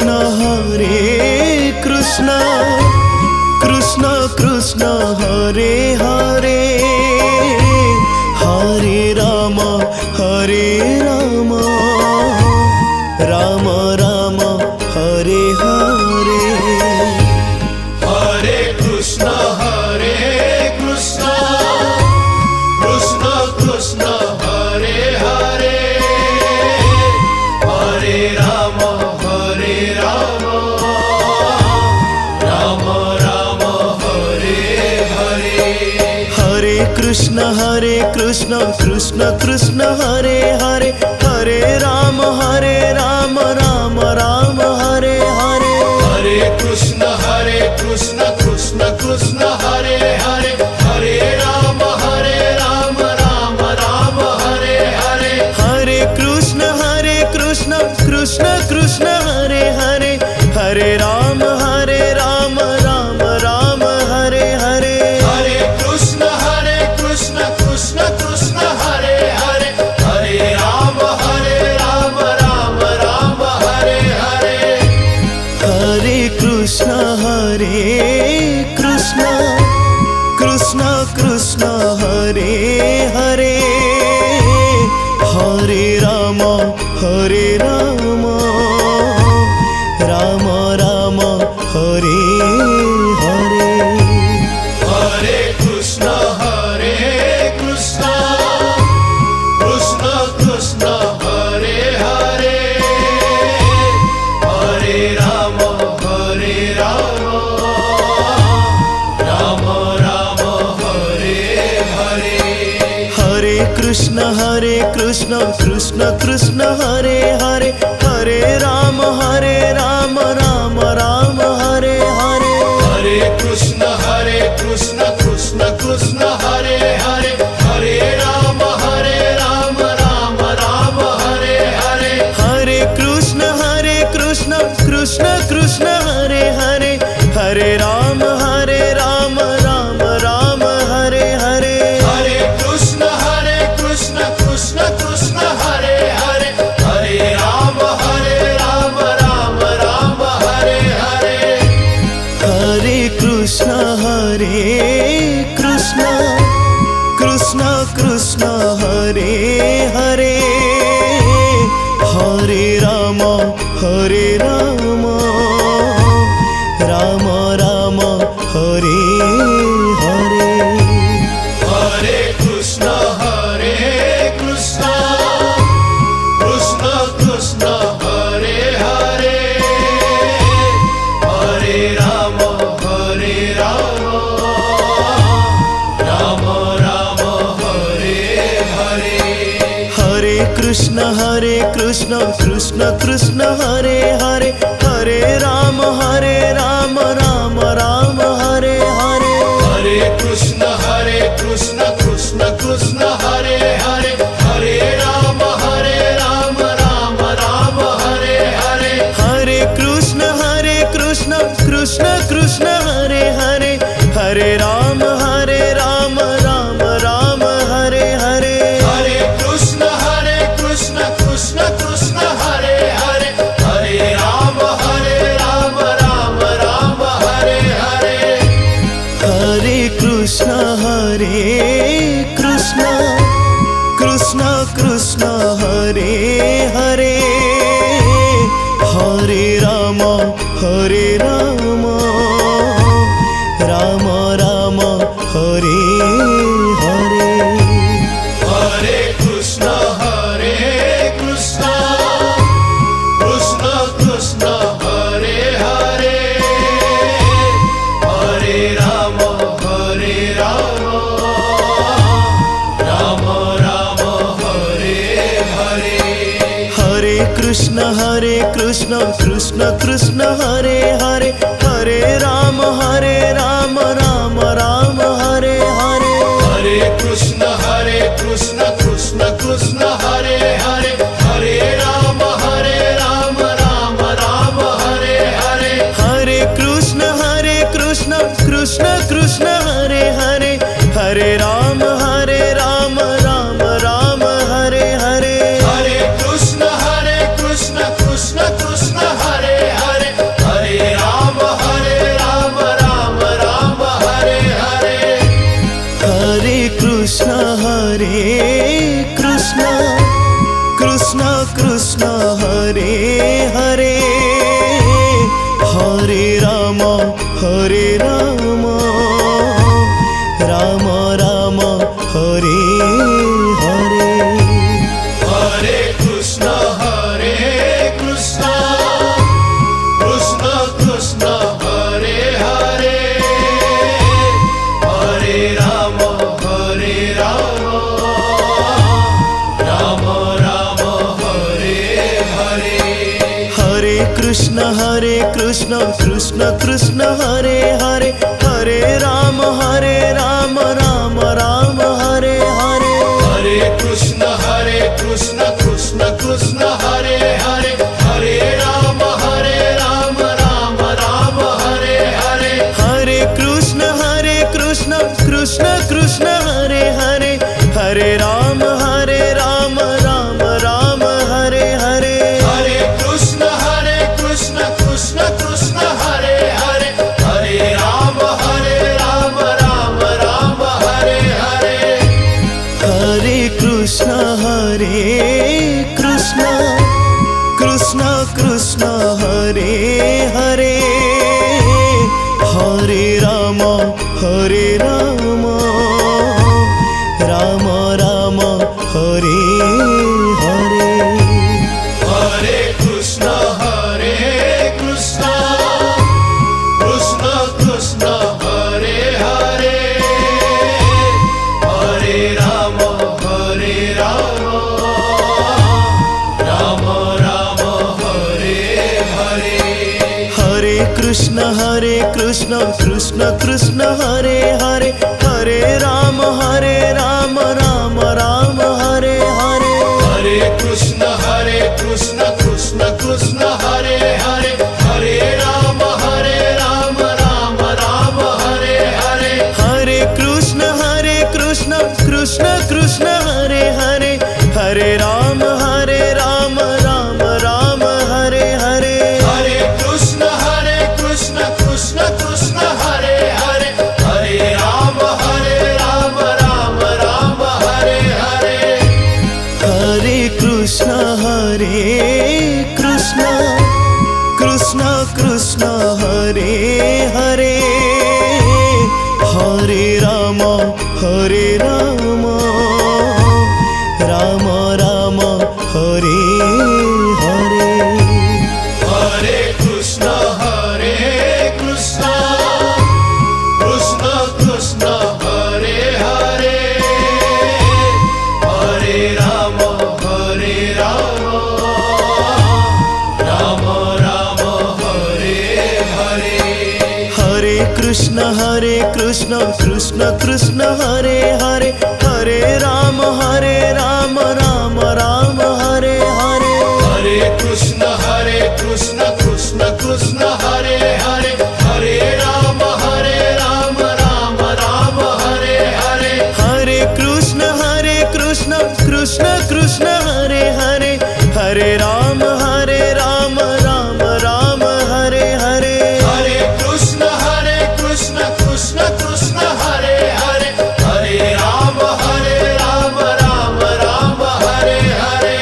Krishna Hare Krishna Krishna Krishna Hare Hare Hare Ram Ram Ram Hare Hare. Hare Krishna Krishna Krishna Hare Hare Hare Ram Ram Ram Hare Hare. Hare Krishna Krishna Krishna Hare Hare Hare Ram Ram Ram Hare Hare. Hare Krishna Krishna Krishna Hare Hare Hare Ram Ram Ram Hare Hare. Hare Krishna Krishna Krishna Hare Hare Hare Ram Ram Ram Hare Hare. Hare Krishna Krishna Krishna Hare Hare Hare Ram Ram Ram Hare Hare. Hare Krishna Krishna Krishna Hare Hare Hare Ram Ram Ram Hare Hare. Hare Krishna Krishna Krishna Hare Hare Hare Ram Ram Hare Hare. Hare Krishna Krishna Krishna Hare Hare Hare Ram Ram Ram Hare Hare. Hare Krishna Krishna Krishna Hare Hare Hare Ram Ram Ram Hare Hare. Hare Krishna Krishna Krishna Hare Hare Hare Ram Ram Ram Hare Hare. Hare Krishna Krishna Krishna Hare Hare Hare Ram Ram Hare Hare. Hare Krishna Krishna Krishna Hare Hare Hare Ram Ram Ram Hare Hare. Hare Krishna Krishna Krishna Hare Hare Hare Ram Ram Hare Hare. Hare Krishna Krishna Krishna Hare Hare Hare Ram Ram Ram Hare Hare. Hare Krishna Krishna Krishna Hare Hare Hare Ram Ram Hare Hare. Hare Krishna Krishna Krishna Hare Hare Hare Ram Ram Ram Hare Hare. Hare Krishna Krishna Krishna Hare Hare Hare Ram Ram Hare Hare. Hare Krishna Krishna Hare Hare Hare Ram Ram Ram Hare Hare. Hare Krishna Krishna Krishna Hare Hare Hare Ram Ram Hare Hare. Hare Krishna Krishna Krishna Hare Hare Hare Ram Ram Hare Hare. Hare Krishna Krishna Krishna Hare Hare Hare Ram Ram Hare Hare. Hare Krishna Krishna Krishna Hare Hare Hare Ram Ram Ram Hare Hare. Hare Krishna Krishna Krishna Hare Hare Hare Krishna Krishna Krishna Hare Hare Hare Ram Ram Ram Hare Hare Hare Krishna Krishna Krishna Hare Hare Hare Ram Ram Ram Hare Hare Hare Krishna Krishna Krishna Hare Hare Hare Ram Ram Ram Hare Hare Hare Krishna Krishna Krishna Hare Hare Hare Ram Ram Ram Hare Hare Hare Krishna Krishna Krishna Hare Hare Hare Ram Ram Ram Hare Hare Hare Krishna Krishna Krishna Hare Hare Hare Ram Ram Ram Hare Hare Hare Krishna Krishna Krishna Hare Hare Hare Ram Ram Ram Hare Hare Hare Krishna Krishna Krishna Hare Hare Hare Ram Ram Ram Hare Hare Hare Krishna Krishna Krishna Hare Hare Hare Ram Ram Ram Hare Hare Hare Krishna Krishna Krishna Hare Hare Hare Ram Ram Hare Hare Hare Krishna Krishna Hare Hare Hare Ram Ram Ram Hare Hare Hare Krishna Krishna Krishna Hare Hare Hare Ram Ram Hare Hare Hare Krishna Krishna Krishna Hare Hare Hare Ram Ram Ram Hare Hare Hare Krishna Krishna Krishna Hare Hare Hare Ram Ram Hare Hare Hare Krishna Krishna Krishna Hare Hare Hare Ram Ram Ram Hare Hare Hare Krishna Krishna Krishna Hare Hare Hare Ram Ram Hare Hare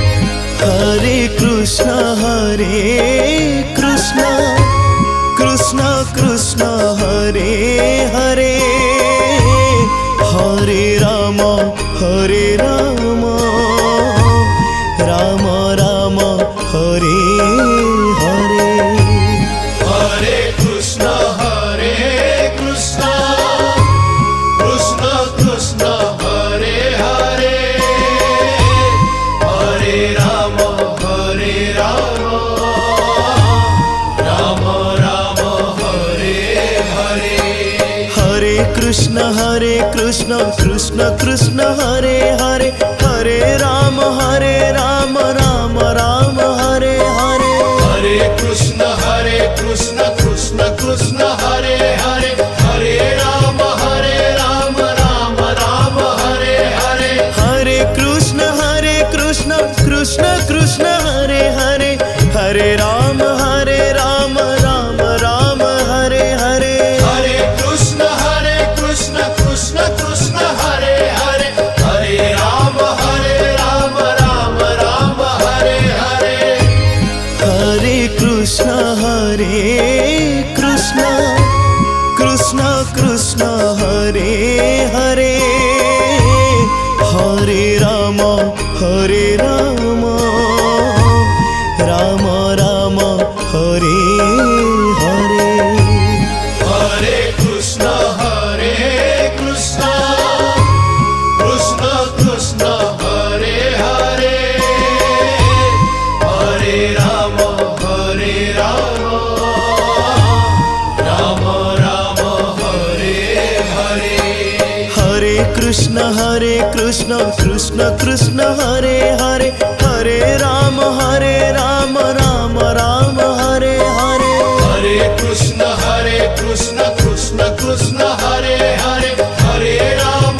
Hare Krishna Krishna Hare Hare Hare Ram Ram Ram Hare Hare Hare Krishna Krishna Krishna Hare Hare Hare Ram Ram Hare Hare Hare Krishna Krishna Krishna Hare Hare Hare Ram Ram Ram Hare Hare Hare Krishna Krishna Krishna Hare Hare Hare Ram Ram Hare Hare Hare Krishna Krishna Krishna Hare Hare Hare Ram Ram Ram Hare Hare Hare Krishna Krishna Krishna Hare Hare Hare Ram Ram Hare Hare Hare Krishna Krishna Hare Hare Hare Ram Ram Ram Hare Hare Hare Krishna Krishna Krishna Hare Hare Hare Ram Krishna Krishna Krishna Hare Hare, Hare Ram Ram Ram Hare Hare. Hare Krishna Krishna Krishna Hare Hare, Hare Ram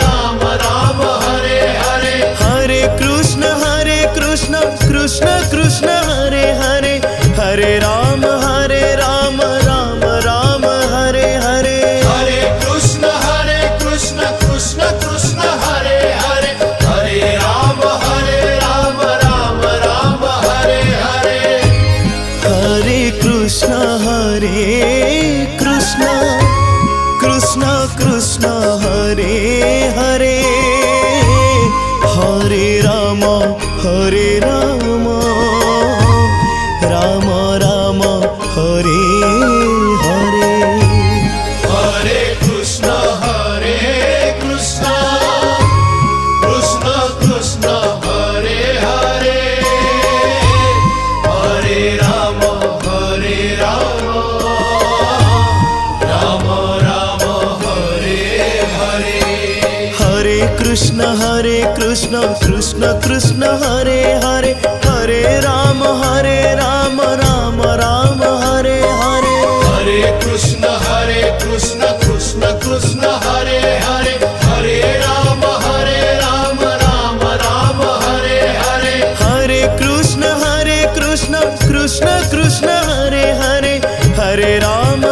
Ram Ram Hare Hare. Hare Krishna Krishna Krishna Hare Hare, Hare Ram Ram Ram Hare Hare. Hare Krishna Krishna Krishna Hare Hare, Hare Ram Ram Ram Hare Hare. Hare Krishna Krishna Krishna Hare Hare, Hare Ram Ram Ram Hare Hare. Hare Krishna Krishna Krishna Hare Hare, Hare Ram Ram Ram Hare Hare. Hare Krishna Krishna Krishna Hare Hare, Hare Ram Ram Ram Hare Hare. Hare Krishna Krishna Krishna Hare Hare, Hare Ram Ram Ram Hare Hare. Hare Krishna Krishna Krishna Hare Hare, Hare Ram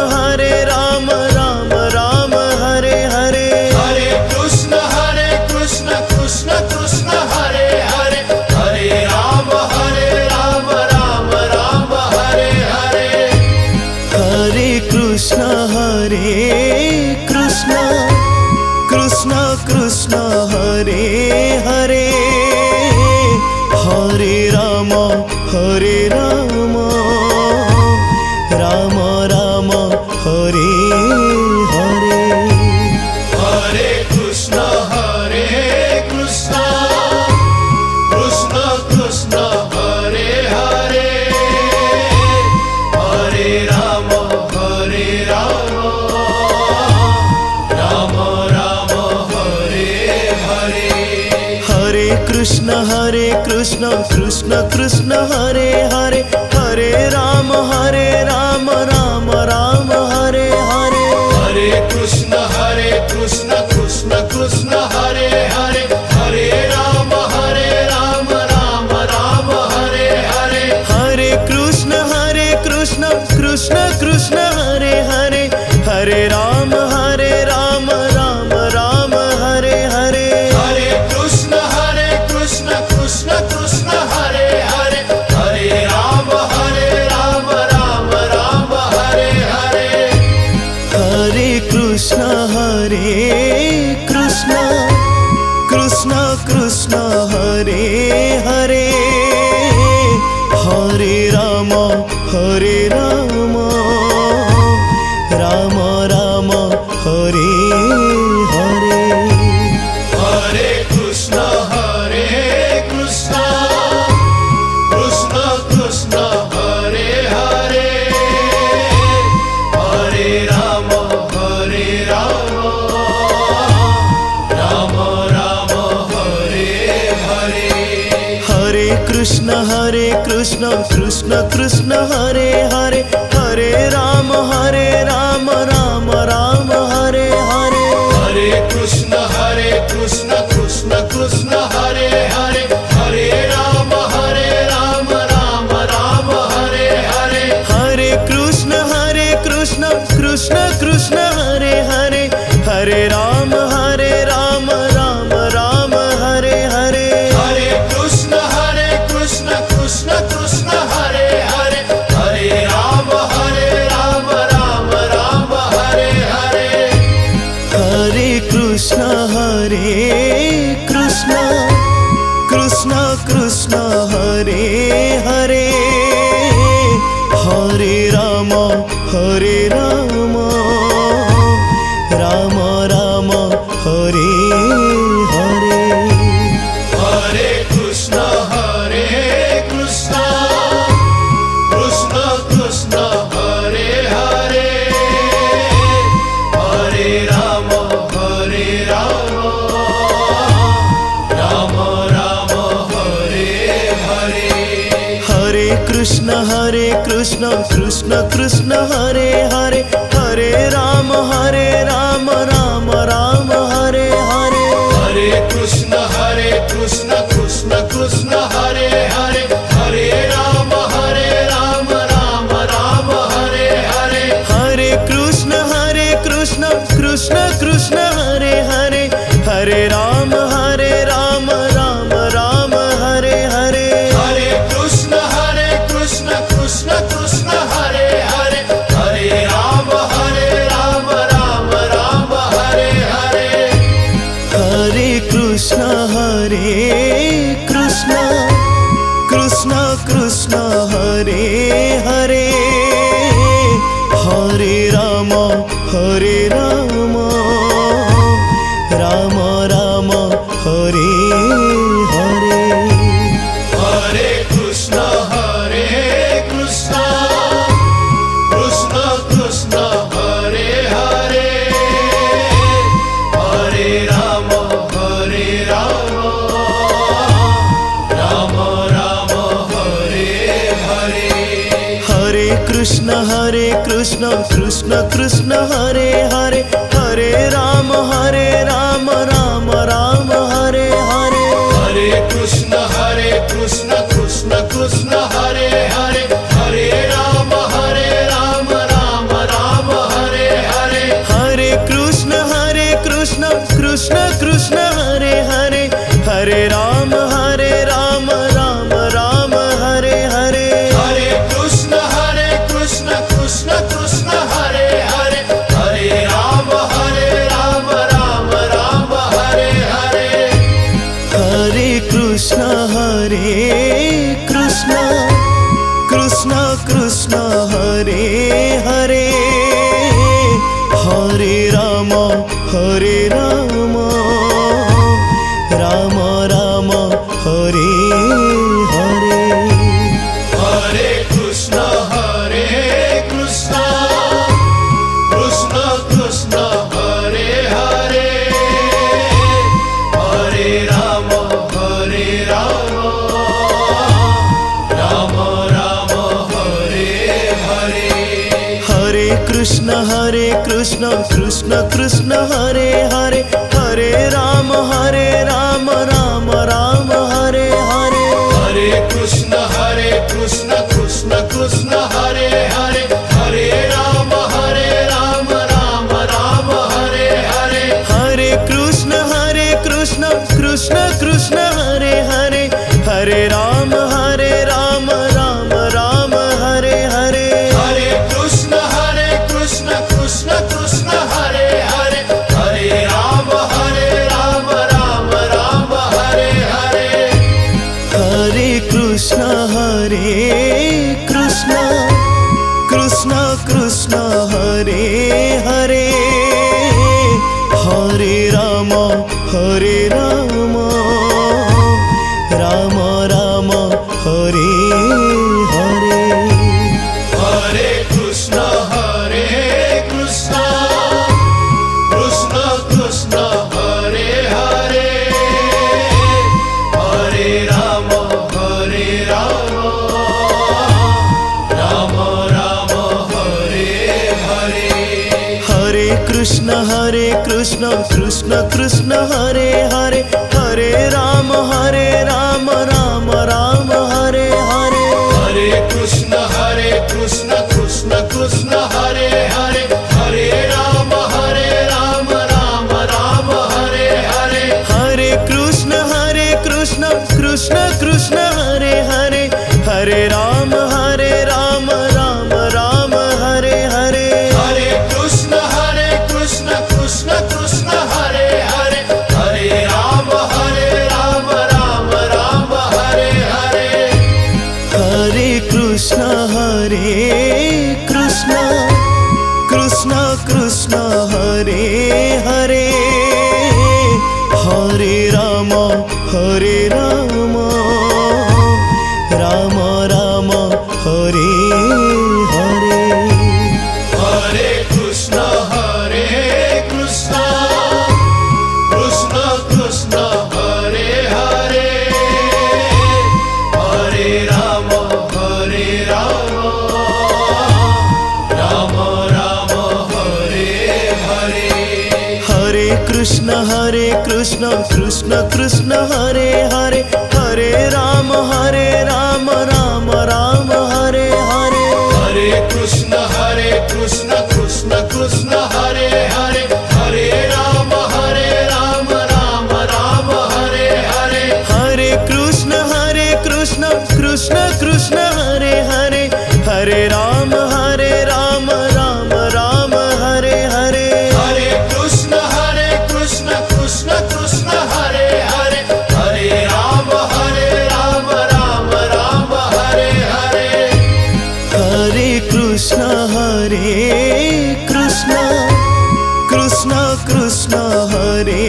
Ram Ram Hare Hare. Hare Krishna Krishna Krishna Hare Hare, Hare Ram Ram Ram Hare Hare. Hare Krishna Krishna Krishna Hare Hare, Hare Ram Ram Ram Hare Hare. Hare Krishna Krishna Krishna Hare Hare, Hare Ram Ram Ram Hare Hare. Hare Krishna Krishna Krishna Hare Hare, Hare Ram Ram Ram Hare Hare. Hare Krishna Krishna Krishna Hare Hare, Hare Ram Ram Ram Hare Hare. Hare Krishna Krishna Krishna Hare Hare, Hare Ram Ram Ram Hare Hare. Hare Krishna Krishna Krishna Hare Hare, Hare Ram Ram Ram Hare Hare. Hare Krishna Krishna Hare Hare, Hare Ram Ram Ram Hare Hare. Hare Krishna Krishna Krishna Hare Hare, Hare Ram Ram Ram Hare Hare. Hare Krishna Krishna Krishna Hare Hare, Hare Ram Ram Ram Hare Hare. Hare Krishna Krishna Krishna Hare Hare, Hare Ram Ram Ram Hare Hare. Hare Krishna Krishna Krishna Hare Hare, Hare Ram Ram Ram Hare Hare. Hare Krishna Krishna Krishna Hare Hare, Hare Ram Ram Ram Hare Hare. Hare Krishna Krishna Hare Hare, Hare Ram Ram Ram Hare Hare. Hare Krishna Krishna Krishna Hare Hare, Hare Ram Krishna Krishna Hare Hare Hare Ram Ram Ram Hare Hare Hare Krishna Krishna Krishna Hare Hare Hare Ram Ram Ram Hare Hare Hare Krishna Krishna Krishna Hare Hare Hare Ram Ram Ram Hare Hare Hare Krishna Krishna Krishna Hare Hare Hare Ram Ram Ram Hare Hare Hare Krishna Krishna Krishna Hare Hare Hare Ram Ram Ram Hare Hare Hare Krishna Krishna Krishna Hare Hare Hare Ram Ram Ram Hare Hare Hare Krishna Krishna Krishna Hare Hare Hare Ram Ram Ram Hare Hare Hare Krishna Krishna Krishna Hare Hare Hare Ram Ram Ram Hare Hare Hare Krishna Krishna Krishna Hare Hare Hare Ram Ram Ram Hare Hare Hare Krishna Krishna Krishna Hare Hare Hare Ram Ram Ram Hare Hare Hare Krishna Krishna Hare Hare Hare Ram Ram Ram Hare Hare Hare Krishna Krishna Krishna Hare Hare Hare Ram Ram Ram Hare Hare Hare Krishna Krishna Krishna Hare Hare Hare Ram Ram Ram Hare Hare Hare Krishna Krishna Krishna Hare Hare Hare Ram Ram Ram Hare Hare Hare Krishna Krishna Krishna Hare Hare Hare Ram Ram Ram Hare Hare Hare Krishna Krishna Krishna Hare Hare Hare Ram Ram Hare Hare Hare Krishna Krishna Hare Hare Hare Ram Ram Ram Hare Hare Hare Krishna Krishna Krishna Hare Hare Hare Ram Ram Hare Hare Hare Krishna Krishna Krishna Hare Hare Hare Ram Ram Ram Hare Hare Hare Krishna Krishna Krishna Hare Hare Hare Ram Ram Ram Hare Hare Hare Krishna Krishna Krishna Hare Hare Hare Ram Ram Ram Hare Hare Hare Krishna Krishna Krishna Hare Hare Hare Ram Ram Hare Hare Hare Krishna Krishna Hare Hare Hare Ram Ram Ram Hare Hare Hare Krishna Krishna Krishna Hare Hare Hare Ram Krishna Krishna Krishna Hare Hare Hare Ram Ram Ram Hare Hare Hare Krishna Krishna Krishna Hare Hare Hare Ram Ram Ram Hare Hare Hare Krishna Krishna Krishna Hare Hare Hare Ram Ram Ram Hare Hare Hare Krishna Krishna Krishna Hare Hare Hare Ram Ram Ram Hare Hare Hare Krishna Krishna Krishna Hare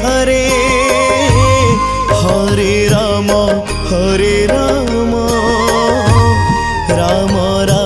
Hare Hare Ram Ram